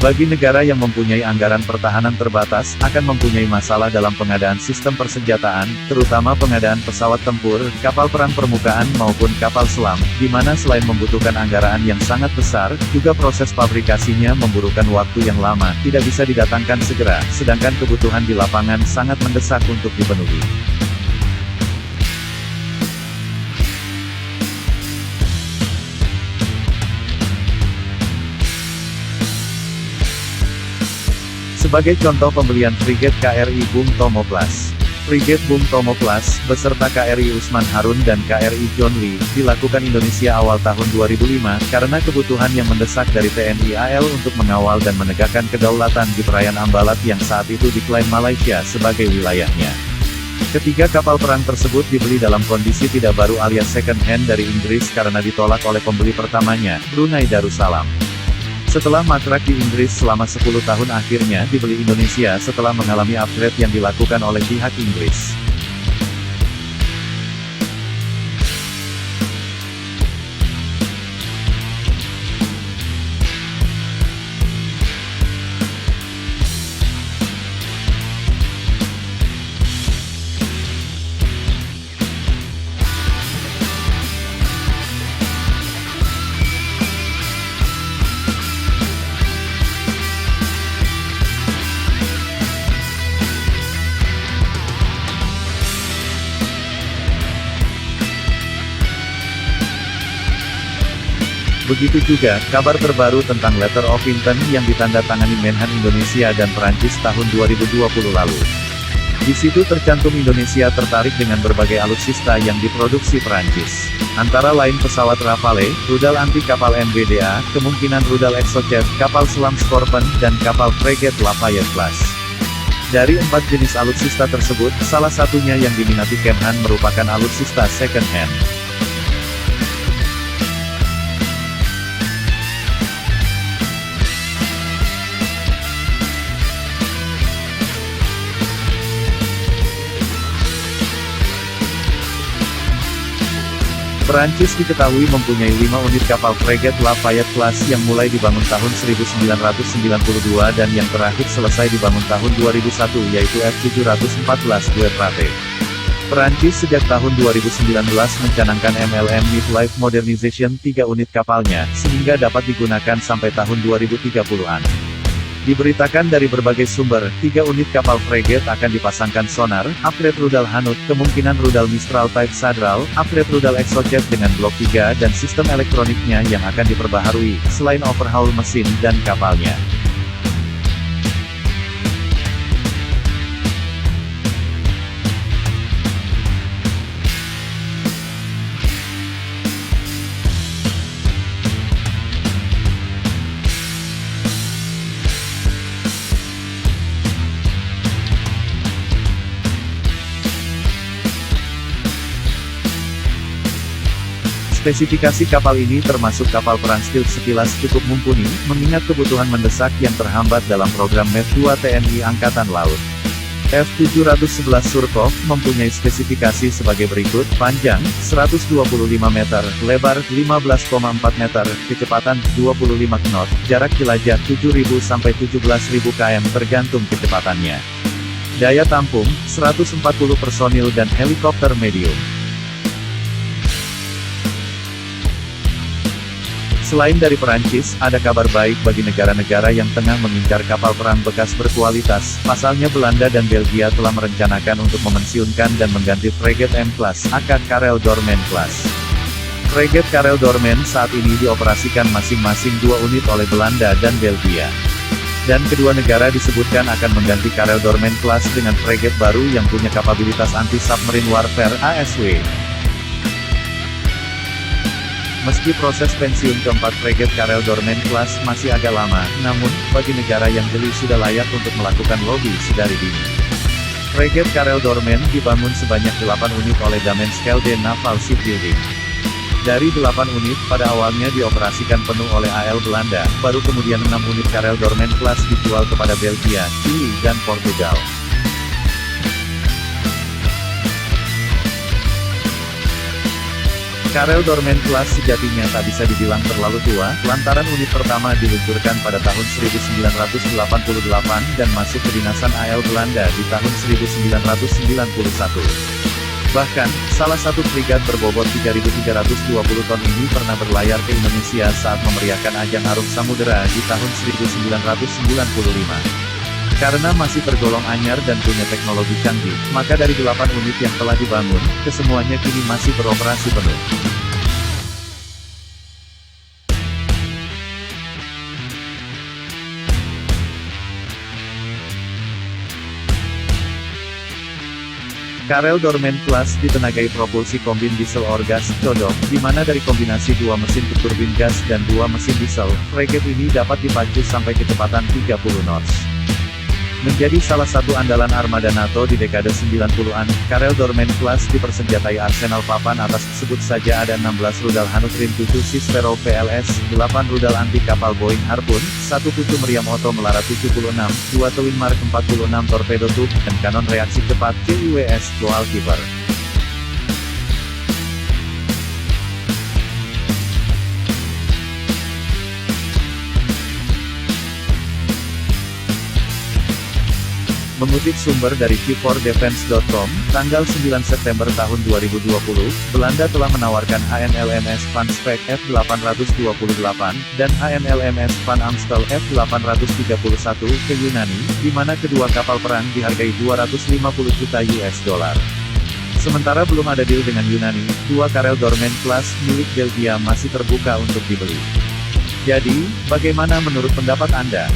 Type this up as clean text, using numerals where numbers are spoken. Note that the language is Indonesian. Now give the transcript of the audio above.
Bagi negara yang mempunyai anggaran pertahanan terbatas, akan mempunyai masalah dalam pengadaan sistem persenjataan, terutama pengadaan pesawat tempur, kapal perang permukaan maupun kapal selam, di mana selain membutuhkan anggaran yang sangat besar, juga proses pabrikasinya membutuhkan waktu yang lama, tidak bisa didatangkan segera, sedangkan kebutuhan di lapangan sangat mendesak untuk dipenuhi. Sebagai contoh pembelian frigate KRI Bung Tomo Plus. Frigate Bung Tomo Plus, beserta KRI Usman Harun dan KRI John Lee, dilakukan Indonesia awal tahun 2005, karena kebutuhan yang mendesak dari TNI AL untuk mengawal dan menegakkan kedaulatan di perairan Ambalat yang saat itu diklaim Malaysia sebagai wilayahnya. Ketiga kapal perang tersebut dibeli dalam kondisi tidak baru alias second hand dari Inggris karena ditolak oleh pembeli pertamanya, Brunei Darussalam. Setelah mangkrak di Inggris selama 10 tahun akhirnya dibeli Indonesia setelah mengalami upgrade yang dilakukan oleh pihak Inggris. Begitu juga, kabar terbaru tentang Letter of Intent yang ditandatangani Menhan Indonesia dan Perancis tahun 2020 lalu. Di situ tercantum Indonesia tertarik dengan berbagai alutsista yang diproduksi Perancis. Antara lain pesawat Rafale, rudal anti kapal MBDA, kemungkinan rudal Exocet, kapal selam Scorpion, dan kapal frigate Lafayette Class. Dari 4 jenis alutsista tersebut, salah satunya yang diminati Kemhan merupakan alutsista second hand. Perancis diketahui mempunyai 5 unit kapal frigate Lafayette Class yang mulai dibangun tahun 1992 dan yang terakhir selesai dibangun tahun 2001 yaitu F714 Guerrate. Perancis sejak tahun 2019 mencanangkan MLM Midlife Modernization 3 unit kapalnya, sehingga dapat digunakan sampai tahun 2030-an. Diberitakan dari berbagai sumber, 3 unit kapal frigate akan dipasangkan sonar, upgrade rudal Hanut, kemungkinan rudal Mistral Type Sadral, upgrade rudal Exocet dengan blok 3 dan sistem elektroniknya yang akan diperbaharui, selain overhaul mesin dan kapalnya. Spesifikasi kapal ini termasuk kapal perang stealth sekilas cukup mumpuni, mengingat kebutuhan mendesak yang terhambat dalam program MEF-2 TNI Angkatan Laut. F711 Surkov mempunyai spesifikasi sebagai berikut: panjang 125 meter, lebar 15,4 meter, kecepatan 25 knot, jarak jelajah 7.000 sampai 17.000 km tergantung kecepatannya. Daya tampung 140 personil dan helikopter medium. Selain dari Perancis, ada kabar baik bagi negara-negara yang tengah mengincar kapal perang bekas berkualitas. Pasalnya Belanda dan Belgia telah merencanakan untuk memensiunkan dan mengganti frigate M-Class, aka Karel Doorman Class. Frigate Karel Doorman saat ini dioperasikan masing-masing 2 unit oleh Belanda dan Belgia. Dan kedua negara disebutkan akan mengganti Karel Doorman Class dengan frigate baru yang punya kapabilitas anti-submarine warfare (ASW). Meski proses pensiun keempat frigate Karel Doorman Class masih agak lama, namun, bagi negara yang jeli sudah layak untuk melakukan lobby sedari dini. Frigate Karel Doorman dibangun sebanyak 8 unit oleh Damen-Schelde Naval Shipbuilding. Dari 8 unit, pada awalnya dioperasikan penuh oleh AL Belanda, baru kemudian 6 unit Karel Doorman Class dijual kepada Belgia, Chili, dan Portugal. Karel Dorman Class sejatinya tak bisa dibilang terlalu tua, lantaran unit pertama diluncurkan pada tahun 1988 dan masuk kedinasan AL Belanda di tahun 1991. Bahkan, salah satu frigat berbobot 3.320 ton ini pernah berlayar ke Indonesia saat memeriahkan ajang Arung Samudera di tahun 1995. Karena masih tergolong anyar dan punya teknologi canggih, maka dari 8 unit yang telah dibangun, kesemuanya kini masih beroperasi penuh. Karel Dorman Class ditenagai propulsi kombin diesel or gas, codok, di mana dari kombinasi 2 mesin turbin gas dan 2 mesin diesel, frigate ini dapat dipacu sampai kecepatan 30 knots. Menjadi salah satu andalan armada NATO di dekade 90-an, Karel Dorman Class dipersenjatai arsenal papan atas, sebut saja ada 16 rudal Hanut-Rim 7 Sisfero PLS, 8 rudal anti kapal Boeing Harpoon, 1 putu meriam Otto Melara 76, 2 Twin Mark 46 torpedo tube, dan kanon reaksi cepat KIWS Goalkeeper. Mengutip sumber dari Q4Defense.com, tanggal 9 September tahun 2020, Belanda telah menawarkan HNLMS Van Spek F-828, dan HNLMS Van Amstel F-831 ke Yunani, di mana kedua kapal perang dihargai 250 juta US dollar. Sementara belum ada deal dengan Yunani, 2 Karel Dorman Class milik Belgia masih terbuka untuk dibeli. Jadi, bagaimana menurut pendapat Anda?